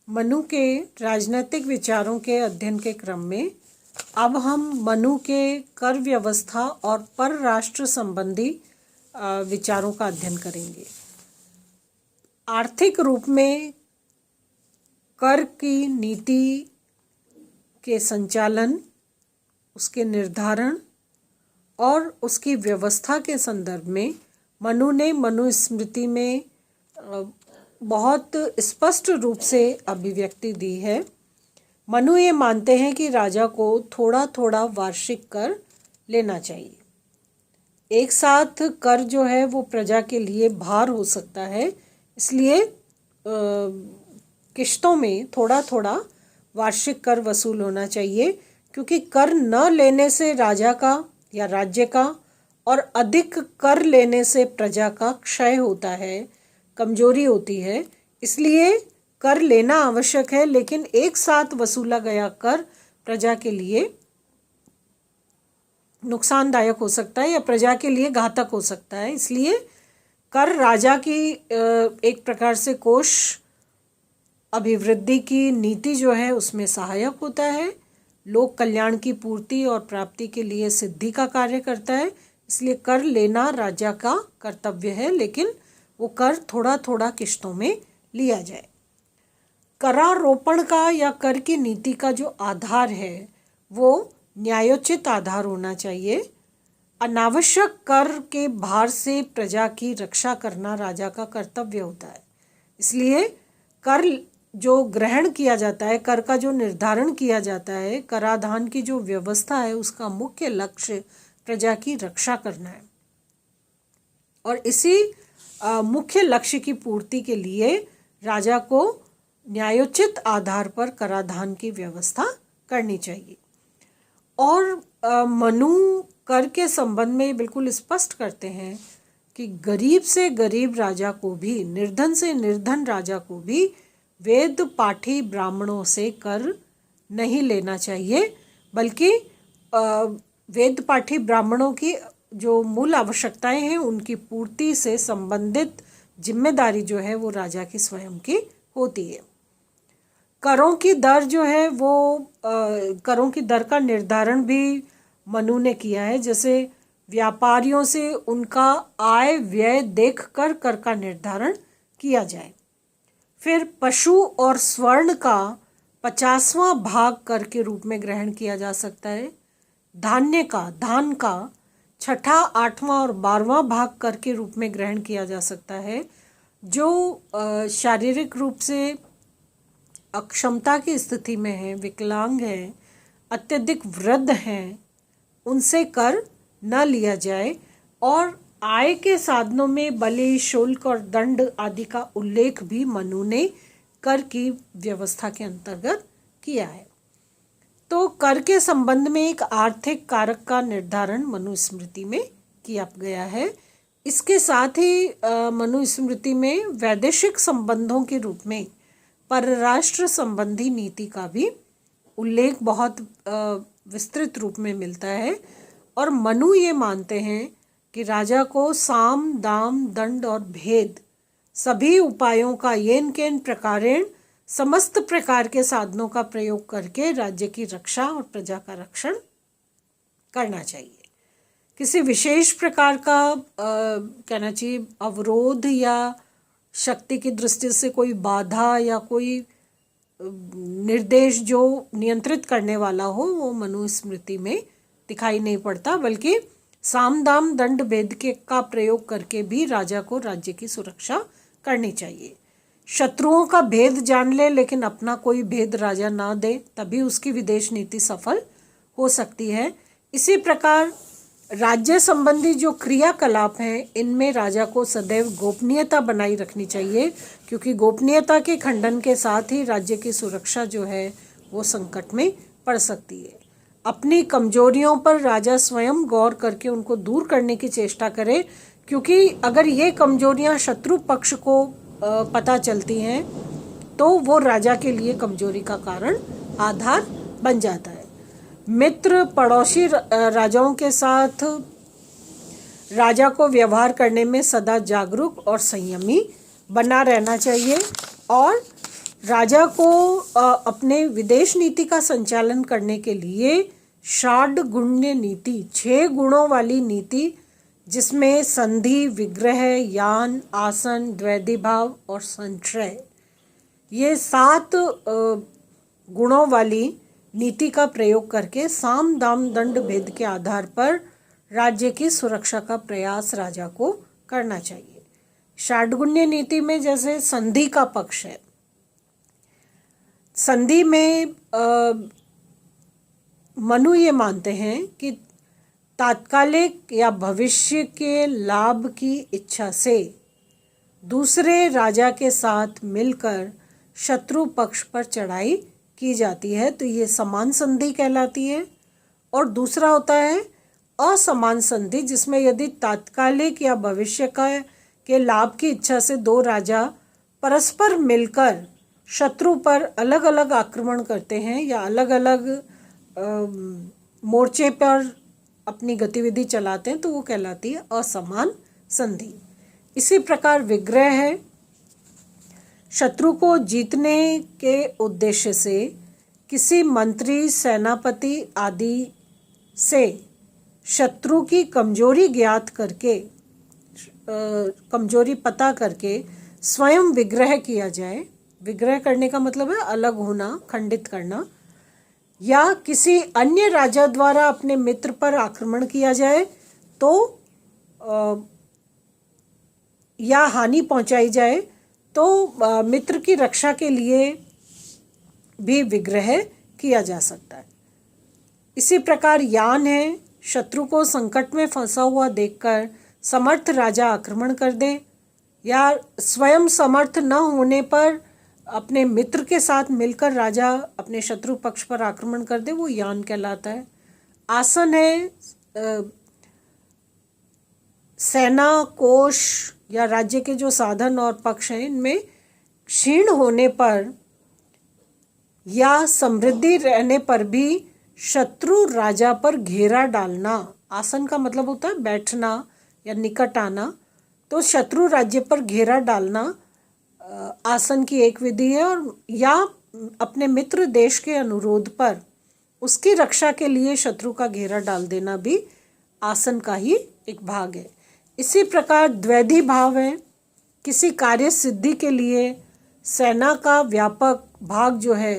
मनु के राजनैतिक विचारों के अध्ययन के क्रम में अब हम मनु के कर व्यवस्था और परराष्ट्र संबंधी विचारों का अध्ययन करेंगे। आर्थिक रूप में कर की नीति के संचालन, उसके निर्धारण और उसकी व्यवस्था के संदर्भ में मनु ने मनुस्मृति में बहुत स्पष्ट रूप से अभिव्यक्ति दी है। मनु ये मानते हैं कि राजा को थोड़ा थोड़ा वार्षिक कर लेना चाहिए। एक साथ कर जो है वो प्रजा के लिए भार हो सकता है, इसलिए किश्तों में थोड़ा थोड़ा वार्षिक कर वसूल होना चाहिए, क्योंकि कर न लेने से राजा का या राज्य का और अधिक कर लेने से प्रजा का क्षय होता है, कमजोरी होती है। इसलिए कर लेना आवश्यक है, लेकिन एक साथ वसूला गया कर प्रजा के लिए नुकसानदायक हो सकता है या प्रजा के लिए घातक हो सकता है। इसलिए कर राजा की एक प्रकार से कोष अभिवृद्धि की नीति जो है उसमें सहायक होता है, लोक कल्याण की पूर्ति और प्राप्ति के लिए सिद्धि का कार्य करता है। इसलिए कर लेना राजा का कर्तव्य है, लेकिन वो कर थोड़ा थोड़ा किश्तों में लिया जाए। करारोपण का या कर की नीति का जो आधार है वो न्यायोचित आधार होना चाहिए। अनावश्यक कर के भार से प्रजा की रक्षा करना राजा का कर्तव्य होता है। इसलिए कर जो ग्रहण किया जाता है, कर का जो निर्धारण किया जाता है, कराधान की जो व्यवस्था है, उसका मुख्य लक्ष्य प्रजा की रक्षा करना है। और इसी मुख्य लक्ष्य की पूर्ति के लिए राजा को न्यायोचित आधार पर कराधान की व्यवस्था करनी चाहिए। और मनु कर के संबंध में बिल्कुल स्पष्ट करते हैं कि गरीब से गरीब राजा को भी, निर्धन से निर्धन राजा को भी वेद पाठी ब्राह्मणों से कर नहीं लेना चाहिए, बल्कि वेद पाठी ब्राह्मणों की जो मूल आवश्यकताएं हैं उनकी पूर्ति से संबंधित जिम्मेदारी जो है वो राजा की स्वयं की होती है। करों की दर जो है वो करों की दर का निर्धारण भी मनु ने किया है। जैसे व्यापारियों से उनका आय व्यय देखकर कर का निर्धारण किया जाए। फिर पशु और स्वर्ण का 50वां भाग कर के रूप में ग्रहण किया जा सकता है। धान का 6ठा, 8वां और 12वां भाग कर के रूप में ग्रहण किया जा सकता है। जो शारीरिक रूप से अक्षमता की स्थिति में है, विकलांग है, अत्यधिक वृद्ध हैं, उनसे कर न लिया जाए। और आय के साधनों में बलि, शुल्क और दंड आदि का उल्लेख भी मनु ने कर की व्यवस्था के अंतर्गत किया है। तो कर के संबंध में एक आर्थिक कारक का निर्धारण मनुस्मृति में किया गया है। इसके साथ ही मनुस्मृति में वैदेशिक संबंधों के रूप में परराष्ट्र संबंधी नीति का भी उल्लेख बहुत विस्तृत रूप में मिलता है। और मनु ये मानते हैं कि राजा को साम, दाम, दंड और भेद सभी उपायों का येन केन प्रकारेण समस्त प्रकार के साधनों का प्रयोग करके राज्य की रक्षा और प्रजा का रक्षण करना चाहिए। किसी विशेष प्रकार का कहना चाहिए अवरोध या शक्ति की दृष्टि से कोई बाधा या कोई निर्देश जो नियंत्रित करने वाला हो वो मनुस्मृति में दिखाई नहीं पड़ता, बल्कि साम, दाम, दंड, भेद के का प्रयोग करके भी राजा को राज्य की सुरक्षा करनी चाहिए। शत्रुओं का भेद जान ले लेकिन अपना कोई भेद राजा ना दे, तभी उसकी विदेश नीति सफल हो सकती है। इसी प्रकार राज्य संबंधी जो क्रियाकलाप हैं इनमें राजा को सदैव गोपनीयता बनाई रखनी चाहिए, क्योंकि गोपनीयता के खंडन के साथ ही राज्य की सुरक्षा जो है वो संकट में पड़ सकती है। अपनी कमजोरियों पर राजा स्वयं गौर करके उनको दूर करने की चेष्टा करे, क्योंकि अगर ये कमजोरियां शत्रु पक्ष को पता चलती हैं तो वो राजा के लिए कमजोरी का कारण, आधार बन जाता है। मित्र पड़ोसी राजाओं के साथ राजा को व्यवहार करने में सदा जागरूक और संयमी बना रहना चाहिए। और राजा को अपने विदेश नीति का संचालन करने के लिए षाड्गुण्य नीति, 6 गुणों वाली नीति, जिसमें संधि, विग्रह, यान, आसन, द्वैधिभाव और संश्रय, ये 7 गुणों वाली नीति का प्रयोग करके साम दाम दंड भेद के आधार पर राज्य की सुरक्षा का प्रयास राजा को करना चाहिए। षाड्गुण्य नीति में जैसे संधि का पक्ष है, संधि में मनु ये मानते हैं कि तात्कालिक या भविष्य के लाभ की इच्छा से दूसरे राजा के साथ मिलकर शत्रु पक्ष पर चढ़ाई की जाती है, तो ये समान संधि कहलाती है। और दूसरा होता है असमान संधि, जिसमें यदि तात्कालिक या भविष्य के लाभ की इच्छा से 2 राजा परस्पर मिलकर शत्रु पर अलग अलग आक्रमण करते हैं या अलग अलग मोर्चे पर अपनी गतिविधि चलाते हैं, तो वो कहलाती है असमान संधि। इसी प्रकार विग्रह है, शत्रु को जीतने के उद्देश्य से किसी मंत्री, सेनापति आदि से शत्रु की कमजोरी ज्ञात करके, कमजोरी पता करके स्वयं विग्रह किया जाए। विग्रह करने का मतलब है अलग होना, खंडित करना। या किसी अन्य राजा द्वारा अपने मित्र पर आक्रमण किया जाए तो या हानि पहुंचाई जाए तो मित्र की रक्षा के लिए भी विग्रह किया जा सकता है। इसी प्रकार यान है, शत्रु को संकट में फंसा हुआ देखकर समर्थ राजा आक्रमण कर दे या स्वयं समर्थ न होने पर अपने मित्र के साथ मिलकर राजा अपने शत्रु पक्ष पर आक्रमण कर दे, वो यान कहलाता है। आसन है, सेना, कोष या राज्य के जो साधन और पक्ष हैं, इनमें क्षीण होने पर या समृद्धि रहने पर भी शत्रु राजा पर घेरा डालना। आसन का मतलब होता है बैठना या निकट आना, तो शत्रु राज्य पर घेरा डालना आसन की एक विधि है। और या अपने मित्र देश के अनुरोध पर उसकी रक्षा के लिए शत्रु का घेरा डाल देना भी आसन का ही एक भाग है। इसी प्रकार द्वैधी भाव है, किसी कार्य सिद्धि के लिए सेना का व्यापक भाग जो है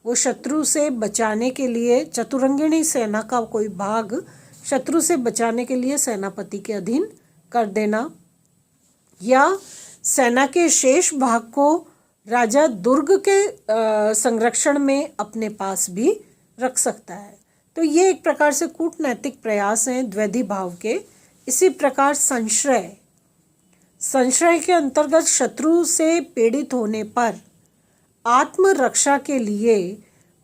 वो शत्रु से बचाने के लिए, चतुरंगिणी सेना का कोई भाग शत्रु से बचाने के लिए सेनापति के अधीन कर देना, या सेना के शेष भाग को राजा दुर्ग के संरक्षण में अपने पास भी रख सकता है। तो ये एक प्रकार से कूटनैतिक प्रयास हैं द्वैधी भाव के। इसी प्रकार संश्रय, संश्रय के अंतर्गत शत्रु से पीड़ित होने पर आत्मरक्षा के लिए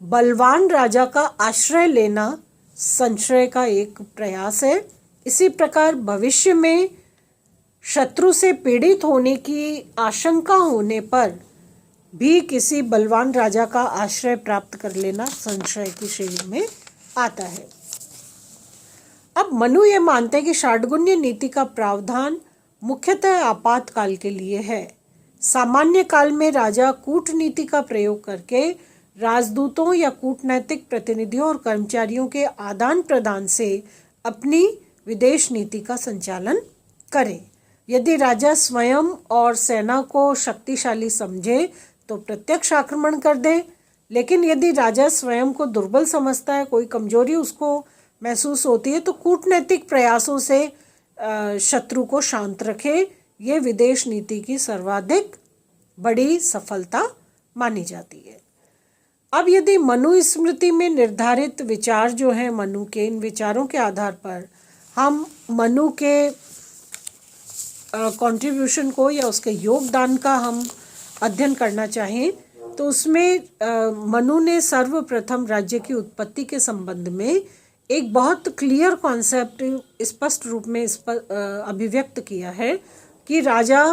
बलवान राजा का आश्रय लेना संश्रय का एक प्रयास है। इसी प्रकार भविष्य में शत्रु से पीड़ित होने की आशंका होने पर भी किसी बलवान राजा का आश्रय प्राप्त कर लेना संश्रय की श्रेणी में आता है। अब मनु ये मानते हैं कि षाड्गुण्य नीति का प्रावधान मुख्यतः आपातकाल के लिए है। सामान्य काल में राजा कूटनीति का प्रयोग करके राजदूतों या कूटनैतिक प्रतिनिधियों और कर्मचारियों के आदान प्रदान से अपनी विदेश नीति का संचालन करे। यदि राजा स्वयं और सेना को शक्तिशाली समझे तो प्रत्यक्ष आक्रमण कर दे, लेकिन यदि राजा स्वयं को दुर्बल समझता है, कोई कमजोरी उसको महसूस होती है, तो कूटनैतिक प्रयासों से शत्रु को शांत रखे। ये विदेश नीति की सर्वाधिक बड़ी सफलता मानी जाती है। अब यदि मनु स्मृति में निर्धारित विचार जो हैं मनु के, इन विचारों के आधार पर हम मनु के कंट्रीब्यूशन को या उसके योगदान का हम अध्ययन करना चाहें, तो उसमें मनु ने सर्वप्रथम राज्य की उत्पत्ति के संबंध में एक बहुत क्लियर कॉन्सेप्ट स्पष्ट रूप में अभिव्यक्त किया है कि राजा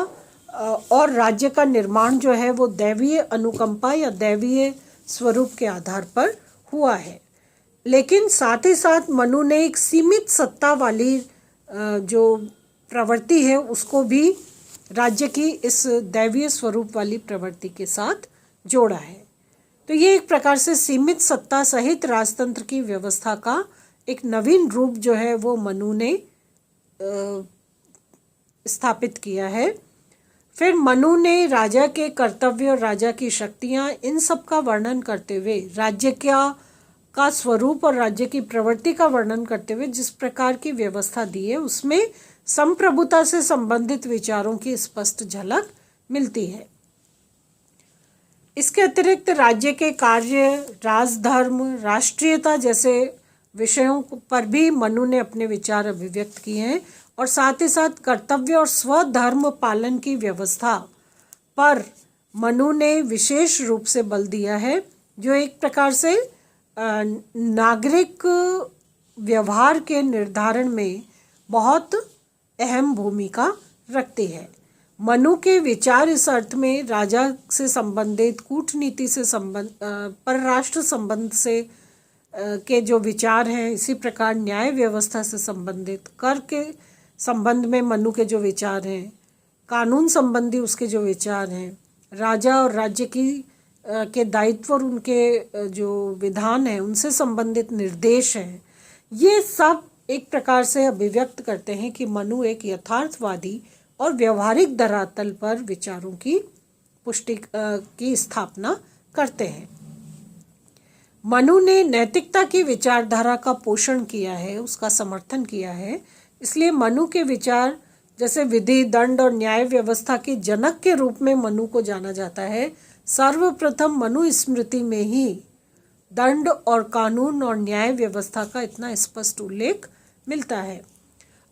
और राज्य का निर्माण जो है वो दैवीय अनुकंपा या दैवीय स्वरूप के आधार पर हुआ है। लेकिन साथ ही साथ मनु ने एक सीमित सत्ता वाली जो प्रवृत्ति है उसको भी राज्य की इस दैवीय स्वरूप वाली प्रवृत्ति के साथ जोड़ा है। तो ये एक प्रकार से सीमित सत्ता सहित राजतंत्र की व्यवस्था का एक नवीन रूप जो है वो मनु ने स्थापित किया है। फिर मनु ने राजा के कर्तव्य और राजा की शक्तियाँ इन सब का वर्णन करते हुए राज्य का स्वरूप और राज्य की प्रवृत्ति का वर्णन करते हुए जिस प्रकार की व्यवस्था दी है उसमें संप्रभुता से संबंधित विचारों की स्पष्ट झलक मिलती है। इसके अतिरिक्त राज्य के कार्य, राजधर्म, राष्ट्रीयता जैसे विषयों पर भी मनु ने अपने विचार अभिव्यक्त किए हैं और साथ ही साथ कर्तव्य और स्वधर्म पालन की व्यवस्था पर मनु ने विशेष रूप से बल दिया है, जो एक प्रकार से नागरिक व्यवहार के निर्धारण में बहुत अहम भूमिका रखती है। मनु के विचार इस अर्थ में राजा से संबंधित, कूटनीति से परराष्ट्र संबंध से के जो विचार हैं, इसी प्रकार न्याय व्यवस्था से संबंधित, कर के संबंध में मनु के जो विचार हैं, कानून संबंधी उसके जो विचार हैं, राजा और राज्य की के दायित्व और उनके जो विधान हैं उनसे संबंधित निर्देश हैं, ये सब एक प्रकार से अभिव्यक्त करते हैं कि मनु एक यथार्थवादी और व्यवहारिक धरातल पर विचारों की पुष्टि की स्थापना करते हैं। मनु ने नैतिकता की विचारधारा का पोषण किया है, उसका समर्थन किया है। इसलिए मनु के विचार जैसे विधि, दंड और न्याय व्यवस्था के जनक के रूप में मनु को जाना जाता है। सर्वप्रथम मनु स्मृति में ही दंड और कानून और न्याय व्यवस्था का इतना स्पष्ट उल्लेख मिलता है।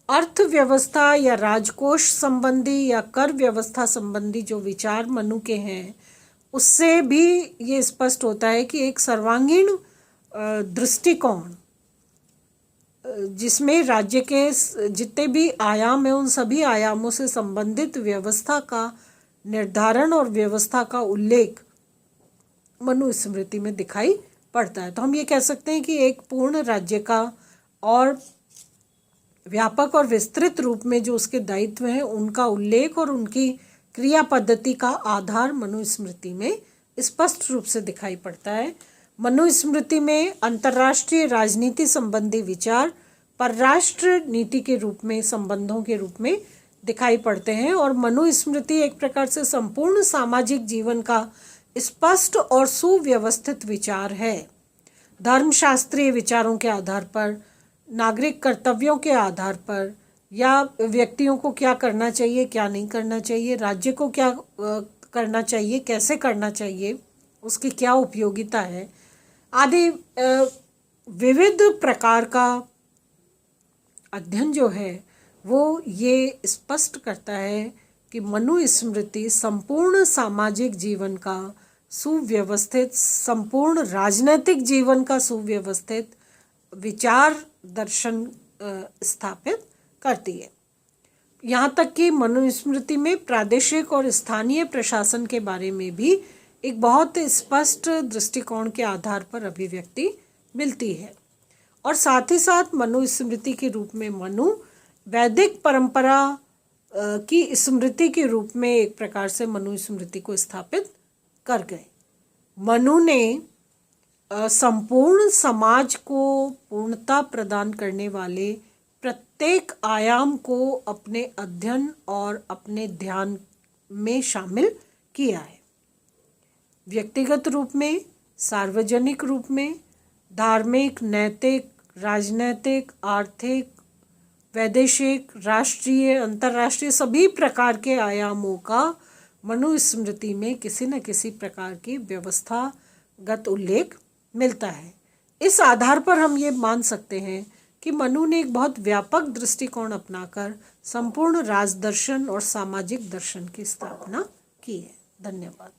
अर्थव्यवस्था या राजकोष संबंधी या कर व्यवस्था संबंधी जो विचार मनु के हैं, उससे भी ये स्पष्ट होता है कि एक सर्वांगीण दृष्टिकोण जिसमें राज्य के जितने भी आयाम हैं उन सभी आयामों से संबंधित व्यवस्था का निर्धारण और व्यवस्था का उल्लेख मनु स्मृति में दिखाई पड़ता है। तो हम ये कह सकते हैं कि एक पूर्ण राज्य का और व्यापक और विस्तृत रूप में जो उसके दायित्व हैं उनका उल्लेख और उनकी क्रिया पद्धति का आधार मनु स्मृति में स्पष्ट रूप से दिखाई पड़ता है। मनु स्मृति में अंतर्राष्ट्रीय राजनीति संबंधी विचार परराष्ट्र नीति के रूप में, संबंधों के रूप में दिखाई पड़ते हैं और मनु स्मृति एक प्रकार से संपूर्ण सामाजिक जीवन का स्पष्ट और सुव्यवस्थित विचार है। धर्मशास्त्रीय विचारों के आधार पर, नागरिक कर्तव्यों के आधार पर, या व्यक्तियों को क्या करना चाहिए, क्या नहीं करना चाहिए, राज्य को क्या करना चाहिए, कैसे करना चाहिए, उसकी क्या उपयोगिता है, आदि विविध प्रकार का अध्ययन जो है वो ये स्पष्ट करता है कि मनु स्मृति संपूर्ण सामाजिक जीवन का सुव्यवस्थित, संपूर्ण राजनैतिक जीवन का सुव्यवस्थित विचार दर्शन स्थापित करती है। यहाँ तक कि मनु स्मृति में प्रादेशिक और स्थानीय प्रशासन के बारे में भी एक बहुत स्पष्ट दृष्टिकोण के आधार पर अभिव्यक्ति मिलती है। और साथ ही साथ मनु स्मृति के रूप में मनु वैदिक परंपरा की स्मृति के रूप में एक प्रकार से मनु स्मृति को स्थापित कर गए। मनु ने संपूर्ण समाज को पूर्णता प्रदान करने वाले प्रत्येक आयाम को अपने अध्ययन और अपने ध्यान में शामिल किया है। व्यक्तिगत रूप में, सार्वजनिक रूप में, धार्मिक, नैतिक, राजनैतिक, आर्थिक, वैदेशिक, राष्ट्रीय, अंतर्राष्ट्रीय सभी प्रकार के आयामों का मनु स्मृति में किसी न किसी प्रकार की व्यवस्थागत उल्लेख मिलता है। इस आधार पर हम ये मान सकते हैं कि मनु ने एक बहुत व्यापक दृष्टिकोण अपनाकर संपूर्ण राजदर्शन और सामाजिक दर्शन की स्थापना की है। धन्यवाद।